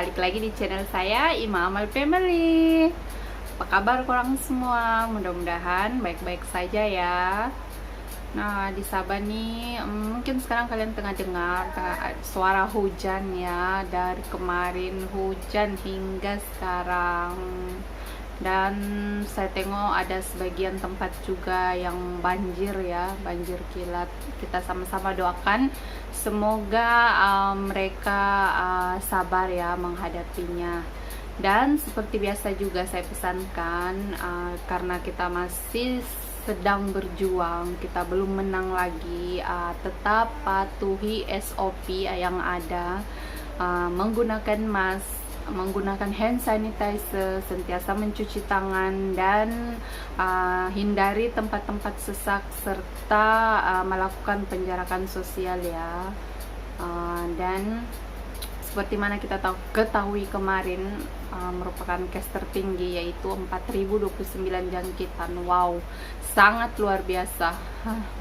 balik lagi di channel saya, Ima Amal Family. Apa kabar korang semua? Mudah-mudahan baik-baik saja ya. Nah, di Sabah nih, mungkin sekarang kalian tengah dengar suara hujan ya. Dari kemarin hujan hingga sekarang. Dan saya tengok ada sebagian tempat juga yang banjir ya, banjir kilat. Kita sama-sama doakan semoga mereka sabar ya menghadapinya. Dan seperti biasa juga saya pesankan, karena kita masih sedang berjuang, kita belum menang lagi, tetap patuhi SOP yang ada, menggunakan mask, menggunakan hand sanitizer, sentiasa mencuci tangan, dan hindari tempat-tempat sesak, serta melakukan penjarakan sosial ya. Dan seperti mana kita ketahui kemarin, merupakan case tertinggi, yaitu 4029 jangkitan. Wow, sangat luar biasa.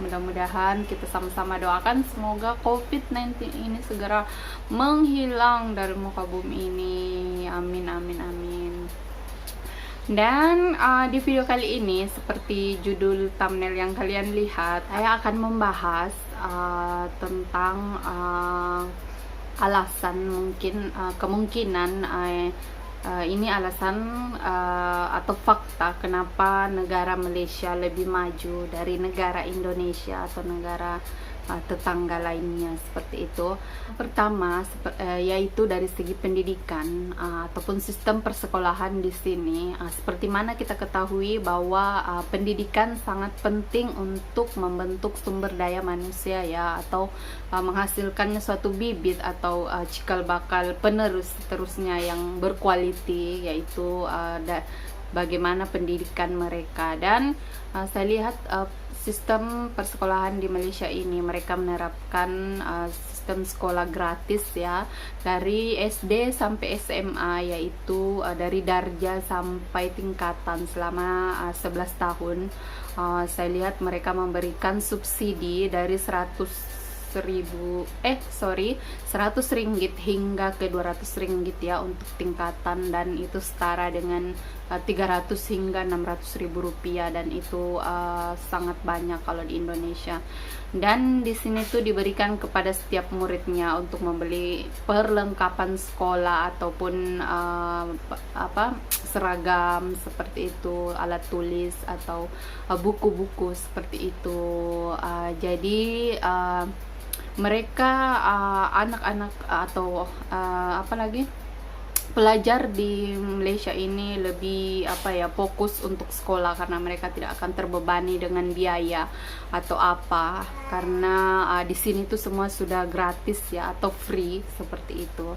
Mudah-mudahan kita sama-sama doakan semoga COVID-19 ini segera menghilang dari muka bumi ini. Amin, amin, amin. Dan di video kali ini, seperti judul thumbnail yang kalian lihat, saya akan membahas tentang alasan, mungkin kemungkinan ini alasan atau fakta kenapa negara Malaysia lebih maju dari negara Indonesia atau negara tetangga lainnya, seperti itu. Pertama, yaitu dari segi pendidikan ataupun sistem persekolahan di sini. Seperti mana kita ketahui bahwa pendidikan sangat penting untuk membentuk sumber daya manusia ya, atau menghasilkannya suatu bibit atau cikal bakal penerus seterusnya yang berkualiti, yaitu bagaimana pendidikan mereka. Dan saya lihat sistem persekolahan di Malaysia ini, mereka menerapkan sistem sekolah gratis ya, dari SD sampai SMA, yaitu dari darjah sampai tingkatan selama 11 tahun. Saya lihat mereka memberikan subsidi dari 100 ringgit hingga ke 200 ringgit ya untuk tingkatan, dan itu setara dengan 300 hingga 600 ribu rupiah, dan itu sangat banyak kalau di Indonesia. Dan di sini tuh diberikan kepada setiap muridnya untuk membeli perlengkapan sekolah ataupun seragam seperti itu, alat tulis atau buku-buku seperti itu. Jadi mereka anak-anak atau pelajar di Malaysia ini lebih fokus untuk sekolah, karena mereka tidak akan terbebani dengan biaya atau apa, karena di sini tuh semua sudah gratis ya, atau free seperti itu.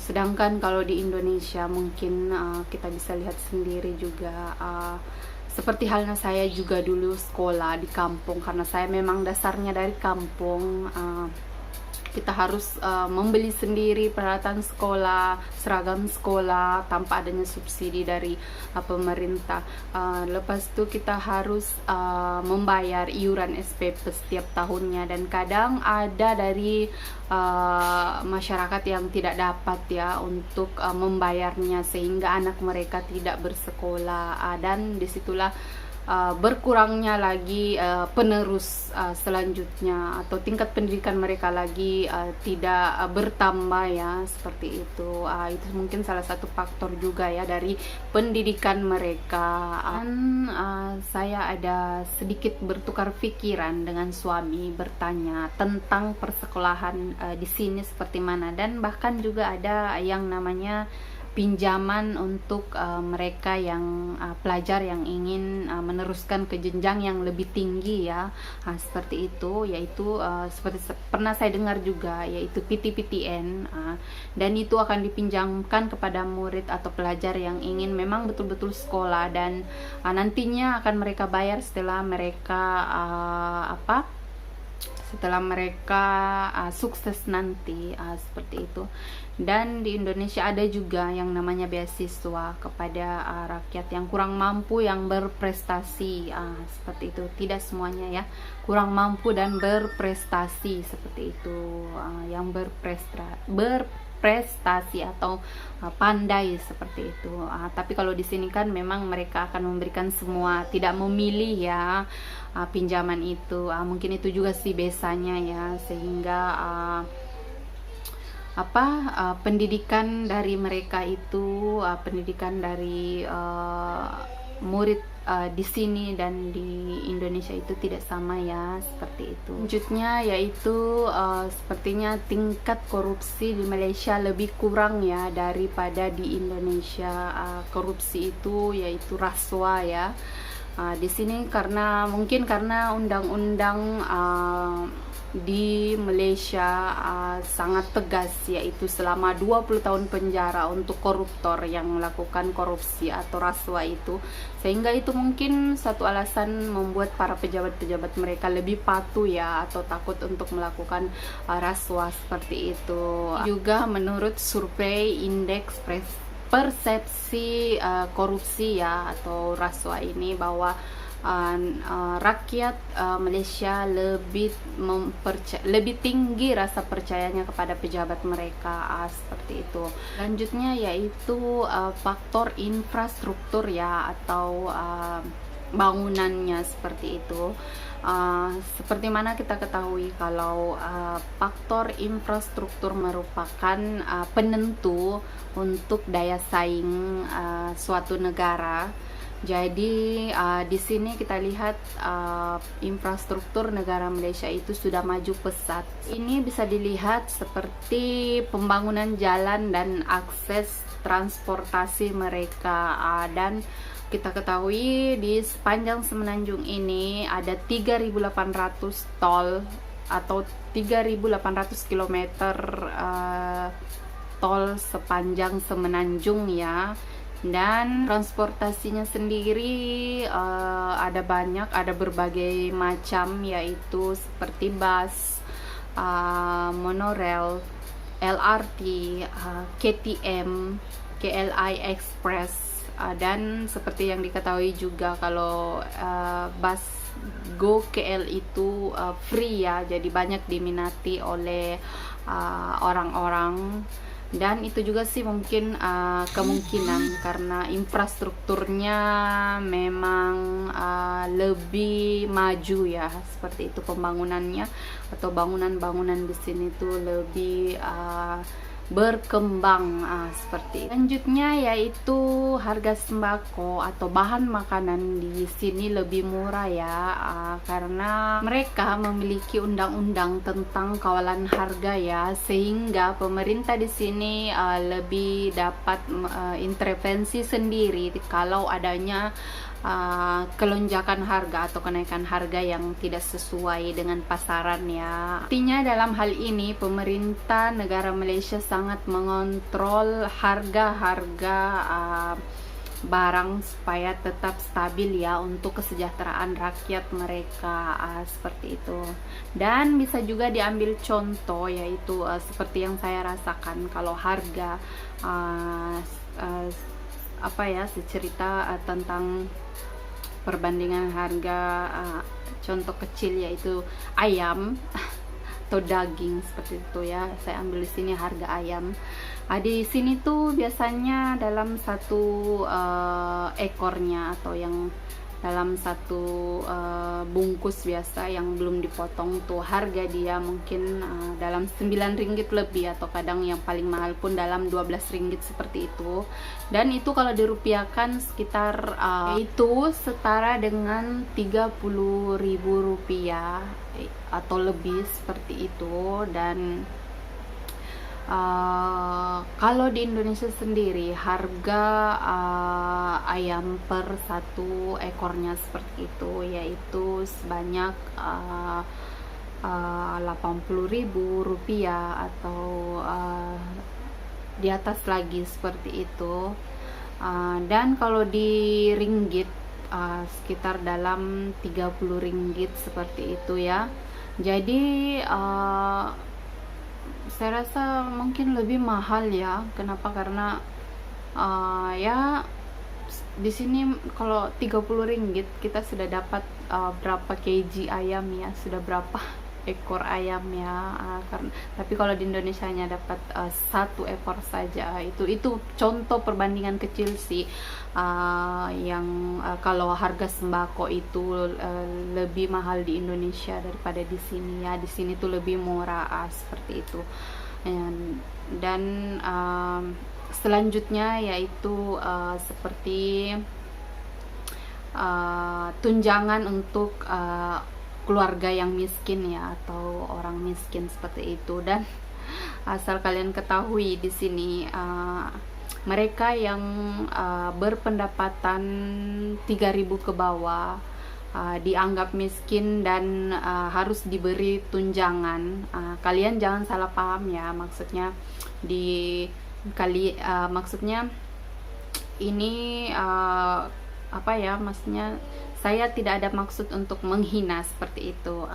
Sedangkan kalau di Indonesia mungkin kita bisa lihat sendiri juga, seperti halnya saya juga dulu sekolah di kampung, karena saya memang dasarnya dari kampung. Kita harus membeli sendiri peralatan sekolah, seragam sekolah tanpa adanya subsidi dari pemerintah. Lepas itu kita harus membayar iuran SPP setiap tahunnya, dan kadang ada dari masyarakat yang tidak dapat ya untuk membayarnya, sehingga anak mereka tidak bersekolah, dan disitulah berkurangnya lagi penerus selanjutnya, atau tingkat pendidikan mereka lagi tidak bertambah ya, seperti itu. Itu mungkin salah satu faktor juga ya dari pendidikan mereka. Dan saya ada sedikit bertukar pikiran dengan suami, bertanya tentang persekolahan di sini seperti mana, dan bahkan juga ada yang namanya pinjaman untuk mereka yang pelajar yang ingin meneruskan ke jenjang yang lebih tinggi ya, seperti itu, yaitu seperti pernah saya dengar juga, yaitu PTPTN, dan itu akan dipinjamkan kepada murid atau pelajar yang ingin memang betul-betul sekolah, dan nantinya akan mereka bayar setelah mereka setelah mereka sukses nanti, seperti itu. Dan di Indonesia ada juga yang namanya beasiswa kepada rakyat yang kurang mampu yang berprestasi, seperti itu. Tidak semuanya ya, kurang mampu dan berprestasi seperti itu, yang berprestasi atau pandai seperti itu. Tapi kalau di sini kan memang mereka akan memberikan semua, tidak memilih ya, pinjaman itu. Mungkin itu juga sih biasanya ya, sehingga pendidikan dari mereka itu, pendidikan dari murid di sini dan di Indonesia itu tidak sama ya, seperti itu. Selanjutnya yaitu sepertinya tingkat korupsi di Malaysia lebih kurang ya daripada di Indonesia. Korupsi itu yaitu rasuah ya. Di sini mungkin karena undang-undang di Malaysia sangat tegas, yaitu selama 20 tahun penjara untuk koruptor yang melakukan korupsi atau rasuah itu, sehingga itu mungkin satu alasan membuat para pejabat-pejabat mereka lebih patuh ya, atau takut untuk melakukan rasuah seperti itu. Juga menurut survei indeks persepsi korupsi ya atau rasuah ini, bahwa rakyat Malaysia lebih tinggi rasa percayanya kepada pejabat mereka, seperti itu. Selanjutnya yaitu faktor infrastruktur ya, atau bangunannya seperti itu. Seperti mana kita ketahui kalau faktor infrastruktur merupakan penentu untuk daya saing suatu negara. Jadi di sini kita lihat infrastruktur negara Malaysia itu sudah maju pesat. Ini bisa dilihat seperti pembangunan jalan dan akses transportasi mereka, dan kita ketahui di sepanjang Semenanjung ini ada 3.800 tol atau 3.800 km tol sepanjang Semenanjung ya. Dan transportasinya sendiri ada berbagai macam, yaitu seperti bus, monorail, LRT, KTM, KLI Express, dan seperti yang diketahui juga kalau bus Go KL itu free ya, jadi banyak diminati oleh orang-orang. Dan itu juga sih mungkin kemungkinan karena infrastrukturnya memang lebih maju ya, seperti itu pembangunannya, atau bangunan-bangunan di sini tuh lebih berkembang, seperti itu. Selanjutnya yaitu harga sembako atau bahan makanan di sini lebih murah ya, karena mereka memiliki undang-undang tentang kawalan harga ya, sehingga pemerintah di sini lebih dapat intervensi sendiri kalau adanya kelonjakan harga atau kenaikan harga yang tidak sesuai dengan pasaran ya. Artinya dalam hal ini pemerintah negara Malaysia sangat mengontrol harga-harga barang supaya tetap stabil ya untuk kesejahteraan rakyat mereka, seperti itu. Dan bisa juga diambil contoh yaitu seperti yang saya rasakan kalau harga secerita tentang perbandingan harga, contoh kecil yaitu ayam atau daging seperti itu ya. Saya ambil di sini harga ayam. Di sini tuh biasanya dalam satu ekornya atau yang dalam satu bungkus biasa yang belum dipotong tuh harga dia mungkin dalam 9 ringgit lebih, atau kadang yang paling mahal pun dalam 12 ringgit seperti itu. Dan itu kalau dirupiahkan sekitar itu setara dengan 30.000 rupiah atau lebih seperti itu. Dan kalau di Indonesia sendiri harga ayam per satu ekornya seperti itu yaitu sebanyak 80.000 rupiah atau di atas lagi seperti itu. Dan kalau di ringgit sekitar dalam 30 ringgit seperti itu ya. Jadi saya rasa mungkin lebih mahal ya. Kenapa? Karena ya di sini kalau 30 ringgit kita sudah dapat berapa kg ayam ya, sudah berapa ekor ayam ya. Karena tapi kalau di Indonesia hanya dapat 1 ekor saja. Itu contoh perbandingan kecil sih, yang kalau harga sembako itu lebih mahal di Indonesia daripada di sini ya. Di sini tuh lebih murah, seperti itu. Dan selanjutnya yaitu seperti tunjangan untuk keluarga yang miskin ya, atau orang miskin seperti itu. Dan asal kalian ketahui di sini, mereka yang berpendapatan 3.000 ke bawah dianggap miskin dan harus diberi tunjangan. Kalian jangan salah paham ya, maksudnya maksudnya ini apa ya, maksudnya saya tidak ada maksud untuk menghina seperti itu.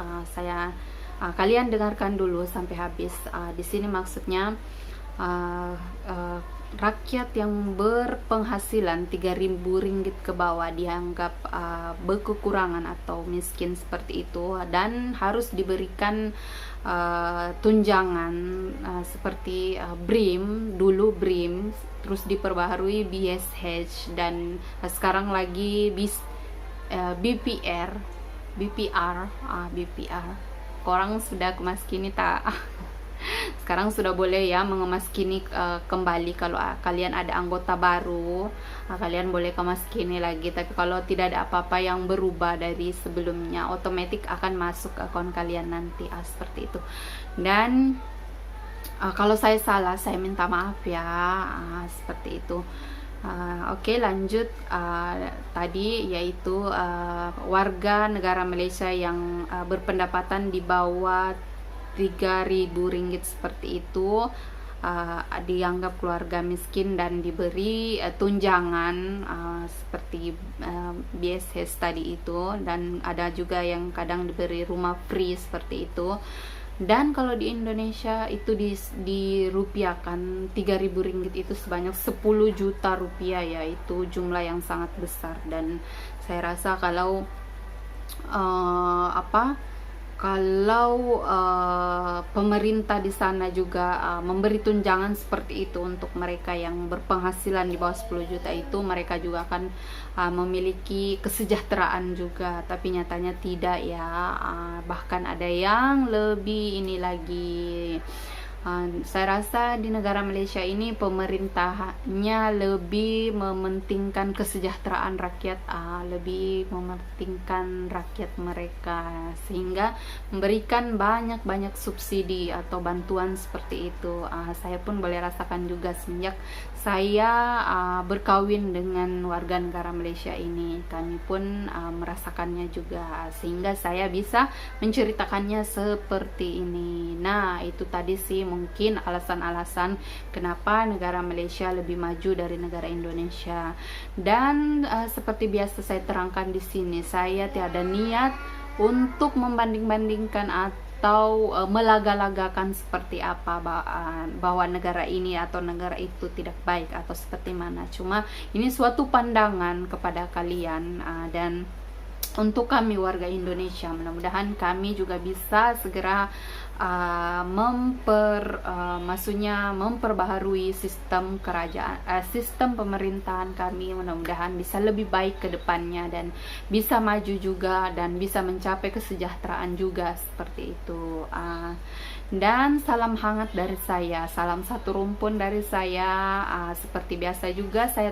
Kalian dengarkan dulu sampai habis. Di sini maksudnya rakyat yang berpenghasilan 3.000 ringgit ke bawah dianggap berkekurangan atau miskin seperti itu, dan harus diberikan tunjangan seperti BRIM, dulu BRIM, terus diperbaharui BSH, dan sekarang lagi BPR. Orang sudah kemaskini tak? Sekarang sudah boleh ya mengemaskini kembali. Kalau kalian ada anggota baru, kalian boleh kemaskini lagi. Tapi kalau tidak ada apa-apa yang berubah dari sebelumnya, otomatis akan masuk ke akun kalian nanti, seperti itu. Dan kalau saya salah, saya minta maaf ya, seperti itu. Oke, lanjut. Tadi yaitu warga negara Malaysia yang berpendapatan di bawah 3.000 ringgit seperti itu dianggap keluarga miskin dan diberi tunjangan seperti BSH tadi itu, dan ada juga yang kadang diberi rumah free seperti itu. Dan kalau di Indonesia itu dirupiahkan 3.000 ringgit itu sebanyak 10 juta rupiah ya, itu jumlah yang sangat besar. Dan saya rasa kalau pemerintah di sana juga memberi tunjangan seperti itu untuk mereka yang berpenghasilan di bawah 10 juta itu, mereka juga akan memiliki kesejahteraan juga. Tapi nyatanya tidak ya, bahkan ada yang lebih ini lagi. Saya rasa di negara Malaysia ini pemerintahnya lebih mementingkan kesejahteraan rakyat, lebih mementingkan rakyat mereka, sehingga memberikan banyak subsidi atau bantuan seperti itu. Saya pun boleh rasakan juga semenjak saya berkawin dengan warga negara Malaysia ini. Kami pun merasakannya juga, sehingga saya bisa menceritakannya seperti ini. Nah, itu tadi sih mungkin alasan-alasan kenapa negara Malaysia lebih maju dari negara Indonesia. Dan seperti biasa saya terangkan di sini, saya tiada niat untuk membanding-bandingkan atau melaga-lagakan seperti apa bahwa negara ini atau negara itu tidak baik atau seperti mana. Cuma ini suatu pandangan kepada kalian, dan untuk kami warga Indonesia, mudah-mudahan kami juga bisa segera maksudnya memperbaharui sistem kerajaan, sistem pemerintahan kami. Mudah-mudahan bisa lebih baik ke depannya dan bisa maju juga dan bisa mencapai kesejahteraan juga seperti itu. Dan salam hangat dari saya, salam satu rumpun dari saya. Seperti biasa juga saya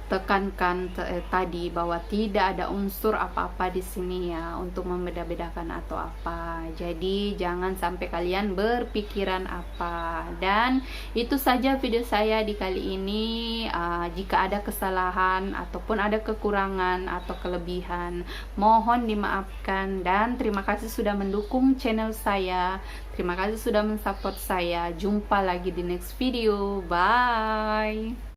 tekankan tadi bahwa tidak ada unsur apa-apa di sini ya untuk membeda-bedakan atau apa. Jadi jangan sampai kalian berpikiran apa. Dan itu saja video saya di kali ini. Jika ada kesalahan ataupun ada kekurangan atau kelebihan, mohon dimaafkan. Dan terima kasih sudah mendukung channel saya. Terima kasih sudah mensupport saya. Jumpa lagi di next video. Bye.